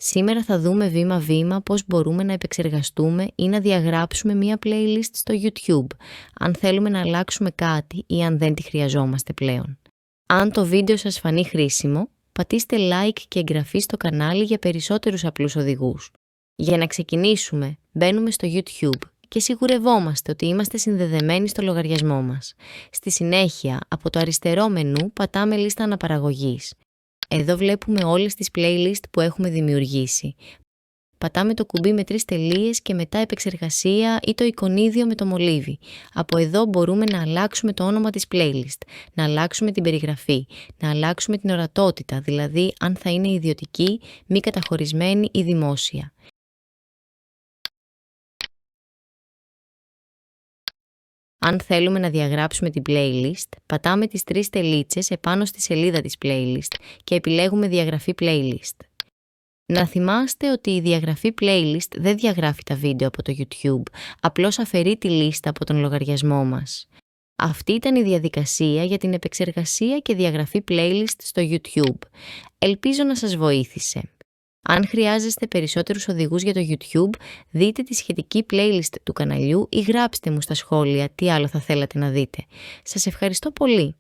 Σήμερα θα δούμε βήμα-βήμα πώς μπορούμε να επεξεργαστούμε ή να διαγράψουμε μία playlist στο YouTube, αν θέλουμε να αλλάξουμε κάτι ή αν δεν τη χρειαζόμαστε πλέον. Αν το βίντεο σας φανεί χρήσιμο, πατήστε like και εγγραφή στο κανάλι για περισσότερους απλούς οδηγούς. Για να ξεκινήσουμε, μπαίνουμε στο YouTube και σιγουρευόμαστε ότι είμαστε συνδεδεμένοι στο λογαριασμό μας. Στη συνέχεια, από το αριστερό μενού πατάμε λίστα αναπαραγωγής. Εδώ βλέπουμε όλες τις playlist που έχουμε δημιουργήσει. Πατάμε το κουμπί με 3 τελείες και μετά επεξεργασία ή το εικονίδιο με το μολύβι. Από εδώ μπορούμε να αλλάξουμε το όνομα της playlist, να αλλάξουμε την περιγραφή, να αλλάξουμε την ορατότητα, δηλαδή αν θα είναι ιδιωτική, μη καταχωρισμένη ή δημόσια. Αν θέλουμε να διαγράψουμε την playlist, πατάμε τις 3 τελίτσες επάνω στη σελίδα της playlist και επιλέγουμε διαγραφή playlist. Να θυμάστε ότι η διαγραφή playlist δεν διαγράφει τα βίντεο από το YouTube, απλώς αφαιρεί τη λίστα από τον λογαριασμό μας. Αυτή ήταν η διαδικασία για την επεξεργασία και διαγραφή playlist στο YouTube. Ελπίζω να σας βοήθησε. Αν χρειάζεστε περισσότερους οδηγούς για το YouTube, δείτε τη σχετική playlist του καναλιού ή γράψτε μου στα σχόλια τι άλλο θα θέλατε να δείτε. Σας ευχαριστώ πολύ!